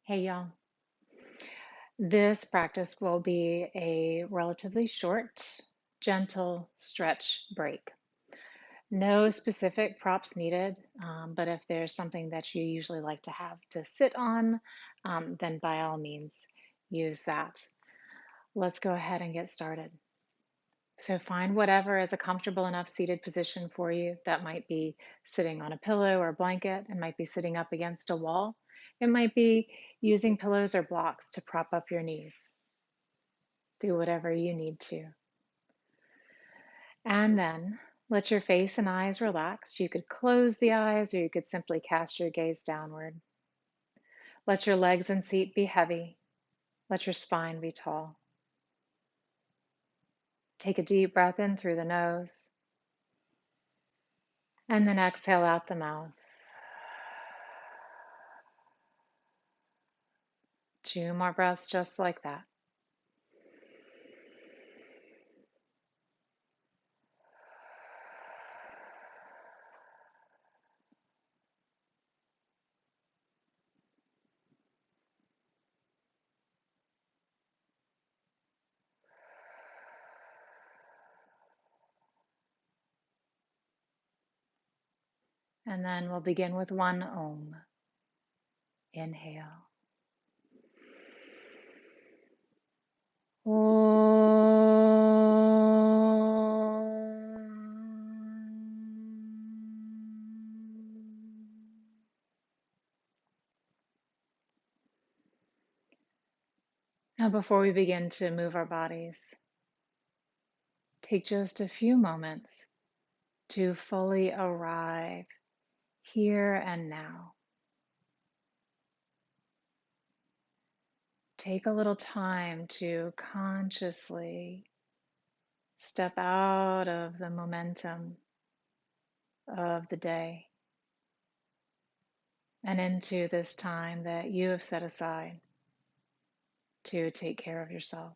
Hey y'all. This practice will be a relatively short, gentle stretch break. No specific props needed, but if there's something that you usually like to have to sit on, then by all means use that. Let's go ahead and get started. So find whatever is a comfortable enough seated position for you. That might be sitting on a pillow or a blanket. It might be sitting up against a wall. It might be using pillows or blocks to prop up your knees. Do whatever you need to. And then let your face and eyes relax. You could close the eyes or you could simply cast your gaze downward. Let your legs and feet be heavy. Let your spine be tall. Take a deep breath in through the nose and then exhale out the mouth. 2 more breaths just like that. And then we'll begin with one Om. Inhale. Now, before we begin to move our bodies, take just a few moments to fully arrive here and now. Take a little time to consciously step out of the momentum of the day and into this time that you have set aside to take care of yourself.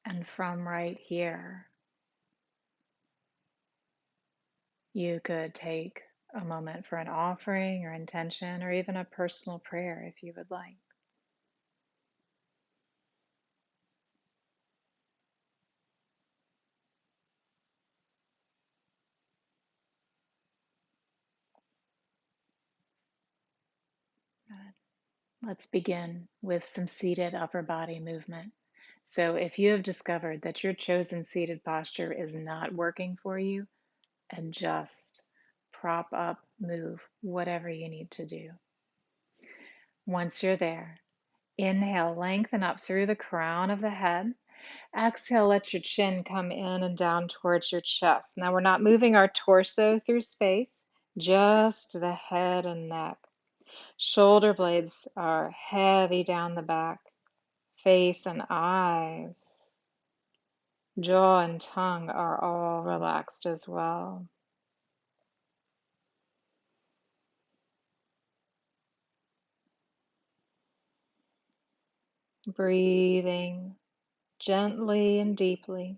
And from right here, you could take a moment for an offering or intention or even a personal prayer if you would like. Let's begin with some seated upper body movement. So, if you have discovered that your chosen seated posture is not working for you, adjust, prop up, move, whatever you need to do. Once you're there, inhale, lengthen up through the crown of the head. Exhale, let your chin come in and down towards your chest. Now, we're not moving our torso through space, just the head and neck. Shoulder blades are heavy down the back, face and eyes, jaw and tongue are all relaxed as well. Breathing gently and deeply.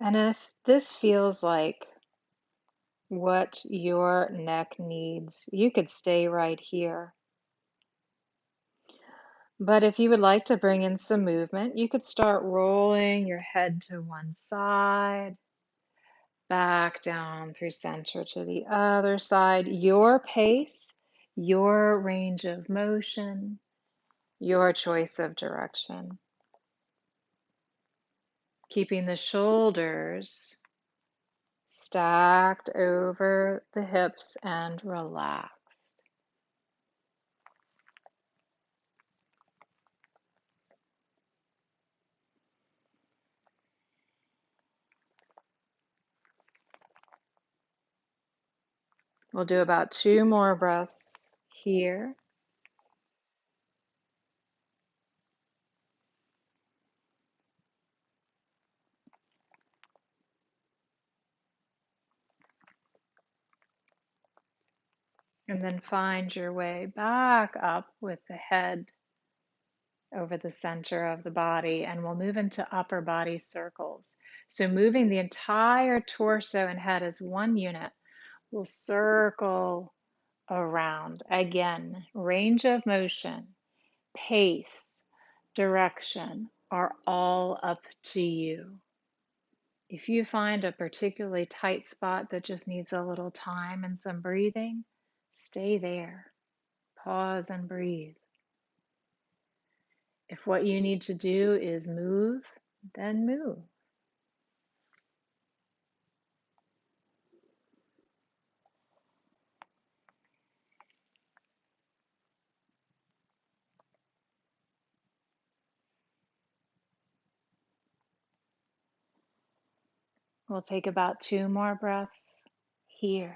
And if this feels like what your neck needs, you could stay right here. But if you would like to bring in some movement, you could start rolling your head to one side, back down through center to the other side. Your pace, your range of motion, your choice of direction. Keeping the shoulders stacked over the hips and relaxed. We'll do about 2 more breaths here. And then find your way back up with the head over the center of the body, and we'll move into upper body circles. So moving the entire torso and head as one unit, we'll circle around. Again, range of motion, pace, direction are all up to you. If you find a particularly tight spot that just needs a little time and some breathing, stay there. Pause and breathe. If what you need to do is move, then move. We'll take about 2 more breaths here.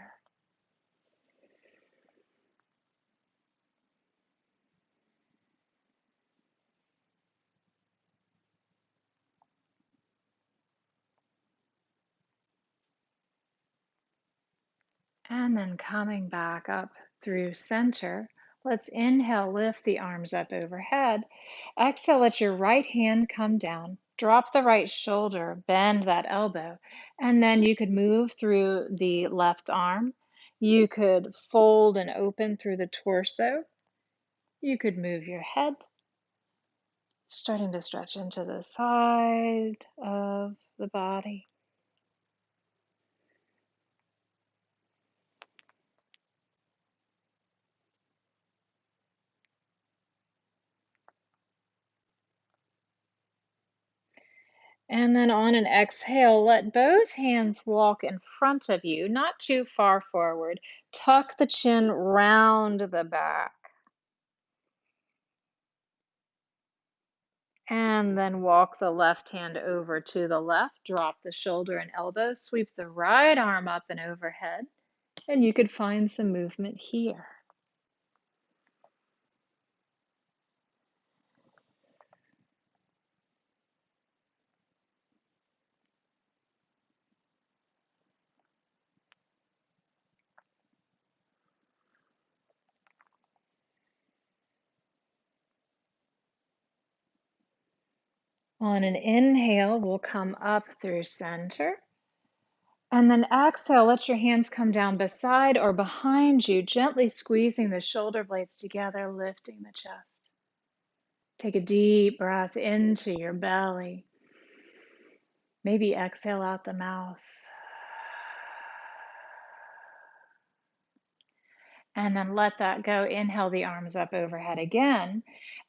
And then coming back up through center, let's inhale, lift the arms up overhead. Exhale, let your right hand come down. Drop the right shoulder, bend that elbow, and then you could move through the left arm. You could fold and open through the torso. You could move your head, starting to stretch into the side of the body. And then on an exhale, let both hands walk in front of you, not too far forward. Tuck the chin round the back. And then walk the left hand over to the left. Drop the shoulder and elbow. Sweep the right arm up and overhead. And you could find some movement here. On an inhale, we'll come up through center. And then exhale, let your hands come down beside or behind you, gently squeezing the shoulder blades together, lifting the chest. Take a deep breath into your belly. Maybe exhale out the mouth. And then let that go. Inhale the arms up overhead again.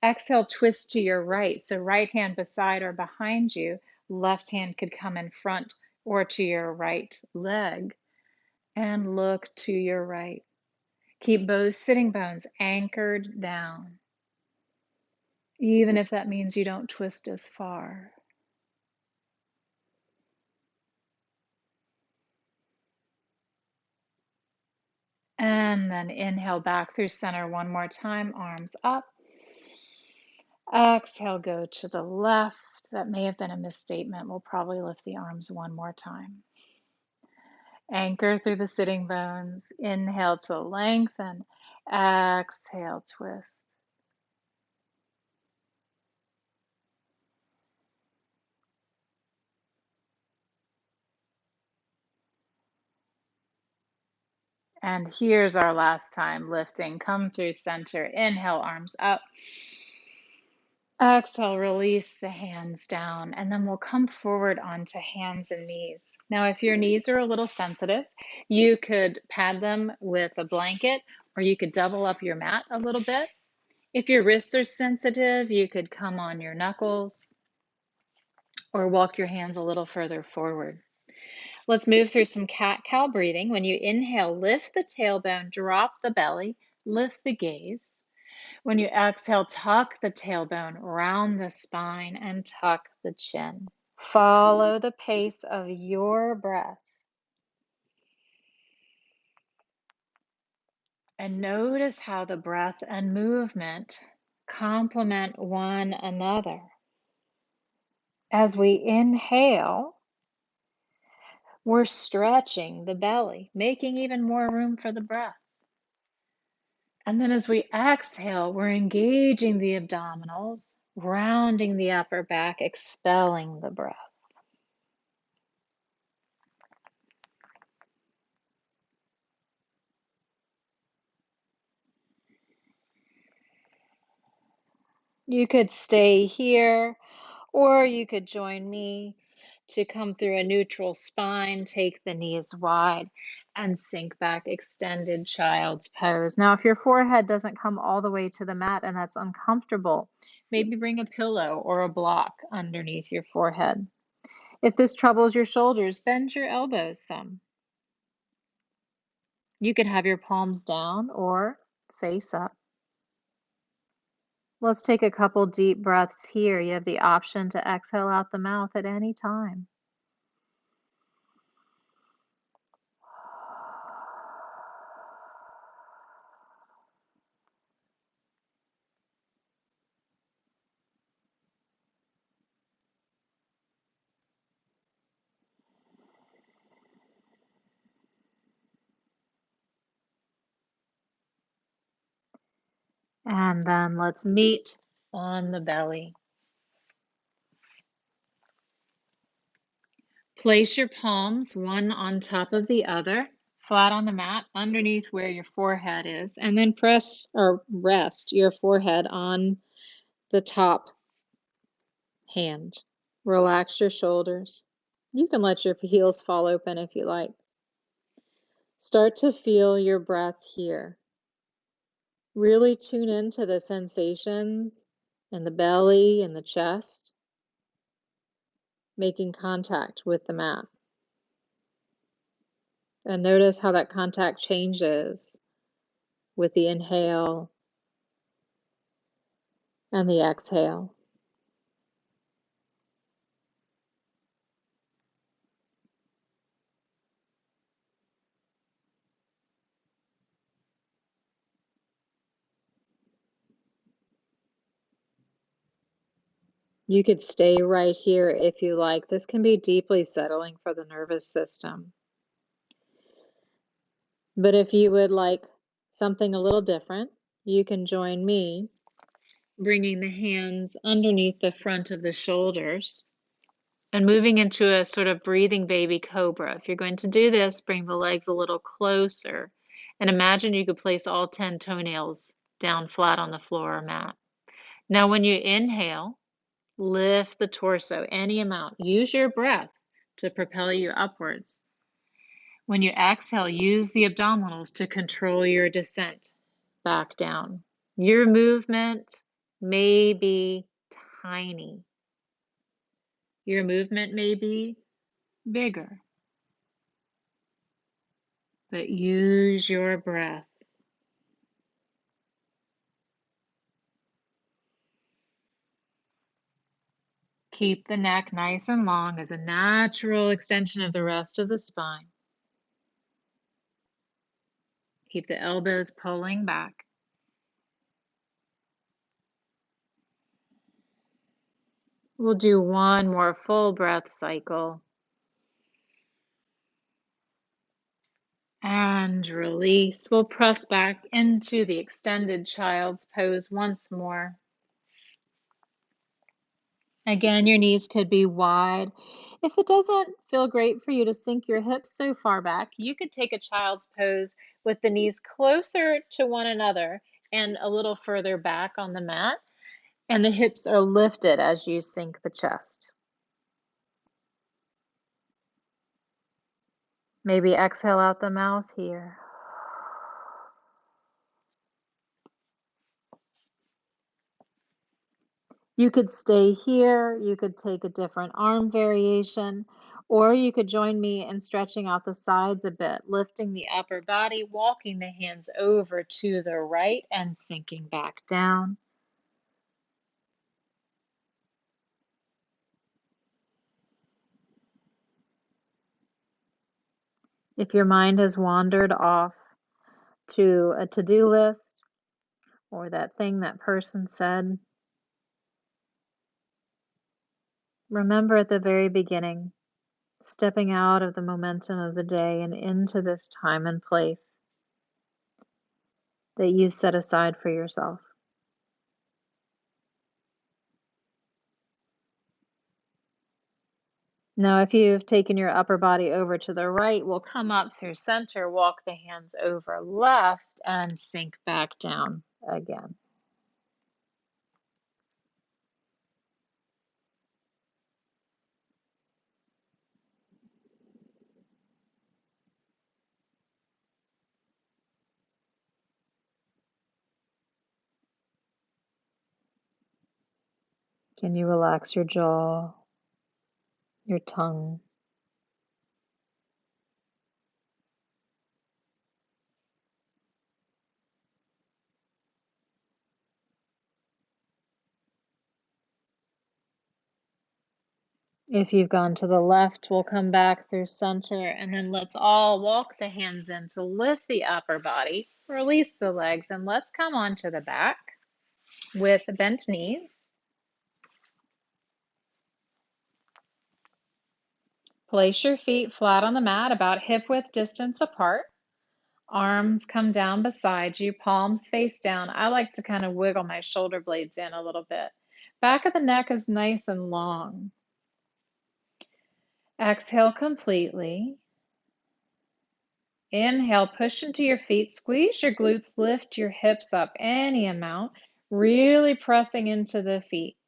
Exhale, twist to your right. So right hand beside or behind you. Left hand could come in front or to your right leg. And look to your right. Keep both sitting bones anchored down, even if that means you don't twist as far. And then inhale back through center one more time, arms up. Exhale, go to the left. That may have been a misstatement. We'll probably lift the arms one more time. Anchor through the sitting bones. Inhale to lengthen. Exhale, twist. And here's our last time, lifting. Come through center. Inhale, arms up. Exhale, release the hands down, and then we'll come forward onto hands and knees. Now, if your knees are a little sensitive, you could pad them with a blanket, or you could double up your mat a little bit. If your wrists are sensitive, you could come on your knuckles or walk your hands a little further forward. Let's move through some cat-cow breathing. When you inhale, lift the tailbone, drop the belly, lift the gaze. When you exhale, tuck the tailbone, round the spine, and tuck the chin. Follow the pace of your breath. And notice how the breath and movement complement one another. As we inhale, we're stretching the belly, making even more room for the breath. And then as we exhale, we're engaging the abdominals, rounding the upper back, expelling the breath. You could stay here, or you could join me to come through a neutral spine, take the knees wide, and sink back, extended child's pose. Now, if your forehead doesn't come all the way to the mat and that's uncomfortable, maybe bring a pillow or a block underneath your forehead. If this troubles your shoulders, bend your elbows some. You could have your palms down or face up. Let's take a couple deep breaths here. You have the option to exhale out the mouth at any time. And then let's meet on the belly. Place your palms one on top of the other, flat on the mat, underneath where your forehead is, and then press or rest your forehead on the top hand. Relax your shoulders. You can let your heels fall open if you like. Start to feel your breath here. Really tune into the sensations in the belly and the chest, making contact with the mat. And notice how that contact changes with the inhale and the exhale. You could stay right here if you like. This can be deeply settling for the nervous system. But if you would like something a little different, you can join me, bringing the hands underneath the front of the shoulders and moving into a sort of breathing baby cobra. If you're going to do this, bring the legs a little closer and imagine you could place all 10 toenails down flat on the floor or mat. Now, when you inhale, lift the torso any amount. Use your breath to propel you upwards. When you exhale, use the abdominals to control your descent back down. Your movement may be tiny. Your movement may be bigger, but use your breath. Keep the neck nice and long as a natural extension of the rest of the spine. Keep the elbows pulling back. We'll do one more full breath cycle. And release. We'll press back into the extended child's pose once more. Again, your knees could be wide. If it doesn't feel great for you to sink your hips so far back, you could take a child's pose with the knees closer to one another and a little further back on the mat, and the hips are lifted as you sink the chest. Maybe exhale out the mouth here. You could stay here, you could take a different arm variation, or you could join me in stretching out the sides a bit, lifting the upper body, walking the hands over to the right and sinking back down. If your mind has wandered off to a to-do list or that thing that person said, remember at the very beginning, stepping out of the momentum of the day and into this time and place. that you've set aside for yourself. Now, if you've taken your upper body over to the right, we'll come up through center, walk the hands over left, and sink back down again. Can you relax your jaw, your tongue? If you've gone to the left, we'll come back through center, and then let's all walk the hands in to lift the upper body, release the legs, and let's come onto the back with bent knees. Place your feet flat on the mat, about hip width distance apart. Arms come down beside you, palms face down. I like to kind of wiggle my shoulder blades in a little bit. Back of the neck is nice and long. Exhale completely. Inhale, push into your feet, squeeze your glutes, lift your hips up any amount, really pressing into the feet,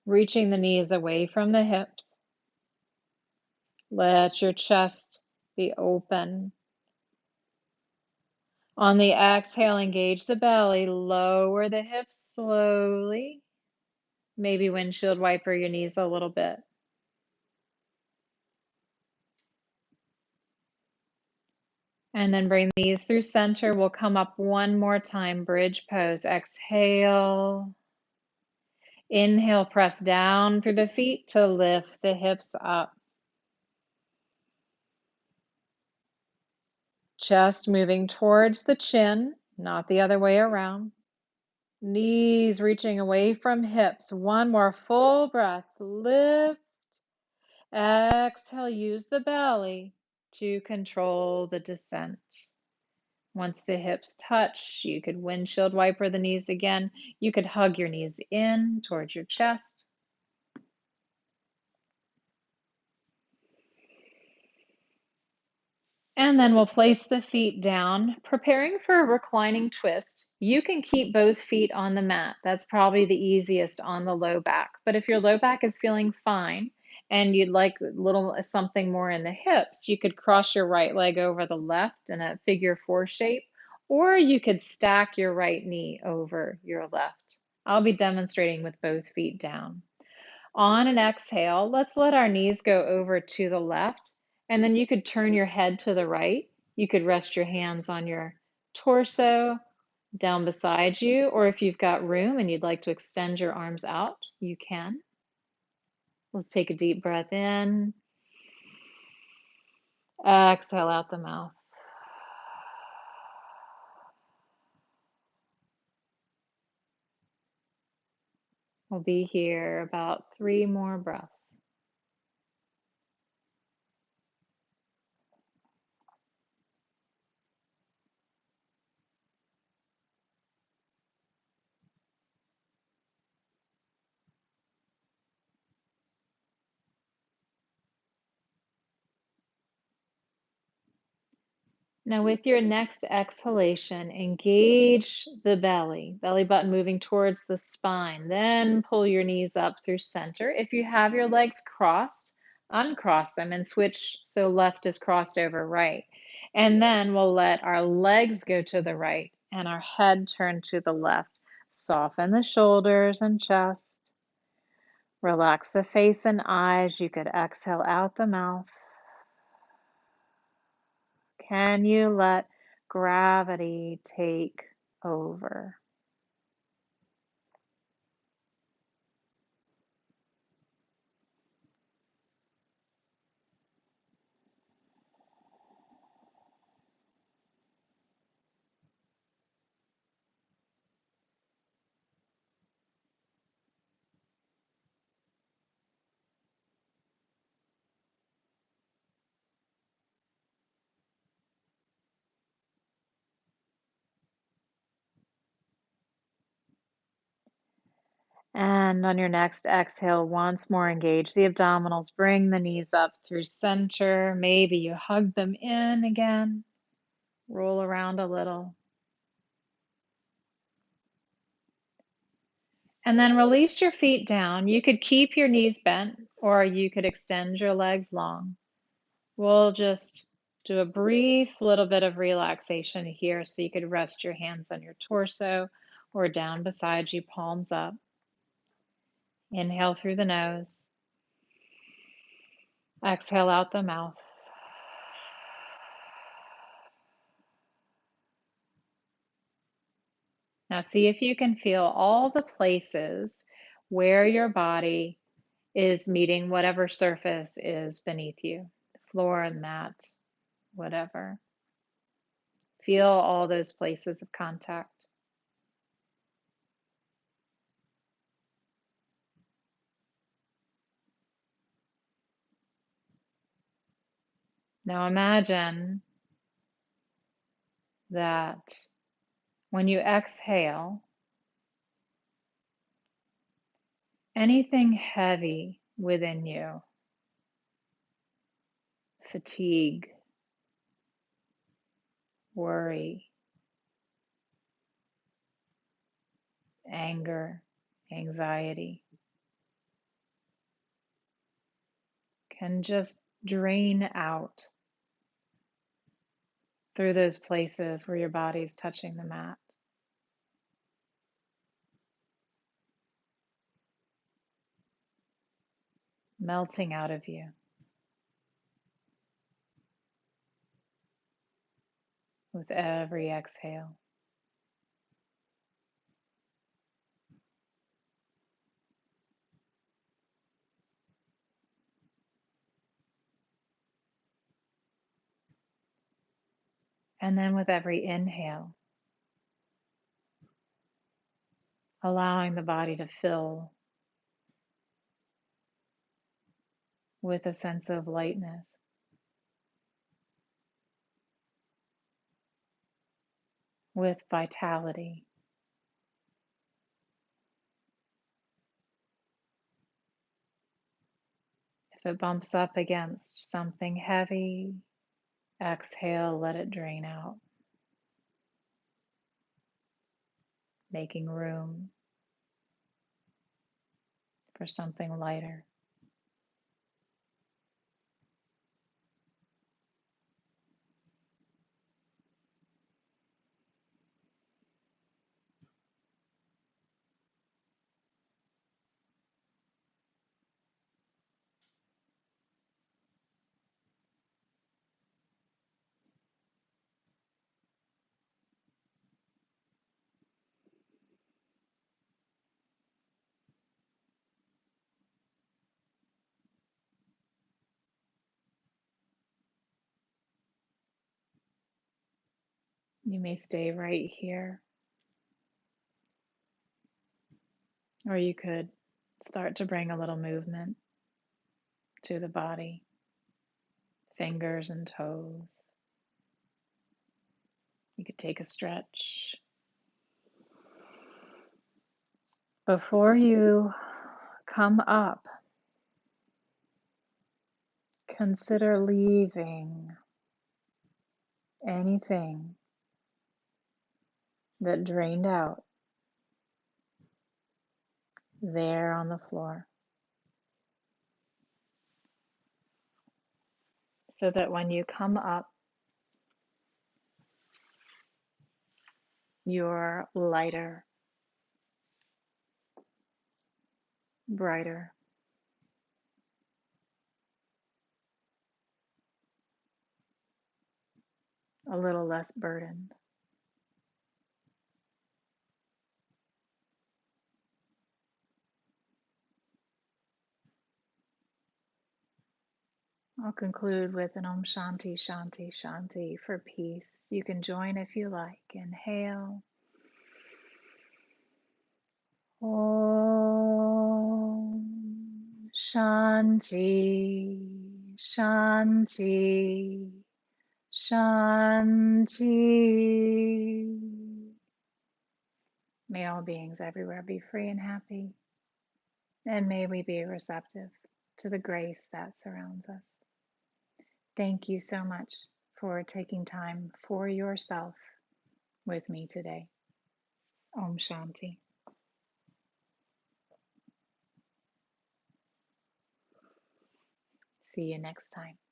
reaching the knees away from the hips. Let your chest be open. On the exhale, engage the belly, lower the hips slowly. Maybe windshield wiper your knees a little bit. And then bring these through center. We'll come up one more time, bridge pose. Exhale. Inhale, press down through the feet to lift the hips up. Chest moving towards the chin, not the other way around. Knees reaching away from hips. One more full breath. Lift. Exhale, use the belly to control the descent. Once the hips touch, you could windshield wiper the knees again. You could hug your knees in towards your chest. And then we'll place the feet down, preparing for a reclining twist. You can keep both feet on the mat. That's probably the easiest on the low back. But if your low back is feeling fine and you'd like a little something more in the hips, you could cross your right leg over the left in a figure four shape, or you could stack your right knee over your left. I'll be demonstrating with both feet down. On an exhale, let's let our knees go over to the left, and then you could turn your head to the right. You could rest your hands on your torso down beside you, or if you've got room and you'd like to extend your arms out, you can. Let's take a deep breath in. Exhale out the mouth. We'll be here about 3 more breaths. Now, with your next exhalation, engage the belly button moving towards the spine. Then pull your knees up through center. If you have your legs crossed, uncross them and switch so left is crossed over right. And then we'll let our legs go to the right and our head turn to the left. Soften the shoulders and chest. Relax the face and eyes. You could exhale out the mouth. Can you let gravity take over? And on your next exhale, once more engage the abdominals. Bring the knees up through center. Maybe you hug them in again. Roll around a little. And then release your feet down. You could keep your knees bent or you could extend your legs long. We'll just do a brief little bit of relaxation here so you could rest your hands on your torso or down beside you, palms up. Inhale through the nose. Exhale out the mouth. Now see if you can feel all the places where your body is meeting whatever surface is beneath you, floor, mat, whatever. Feel all those places of contact. Now imagine that when you exhale, anything heavy within you, fatigue, worry, anger, anxiety, can just drain out through those places where your body's touching the mat. Melting out of you with every exhale. And then with every inhale, allowing the body to fill with a sense of lightness, with vitality. If it bumps up against something heavy, exhale, let it drain out, making room for something lighter. You may stay right here, or you could start to bring a little movement to the body, fingers and toes. You could take a stretch. Before you come up, consider leaving anything that drained out there on the floor, so that when you come up, you're lighter, brighter, a little less burdened. I'll conclude with an Om Shanti, Shanti, Shanti for peace. You can join if you like. Inhale. Om Shanti, Shanti, Shanti. May all beings everywhere be free and happy. And may we be receptive to the grace that surrounds us. Thank you so much for taking time for yourself with me today. Om Shanti. See you next time.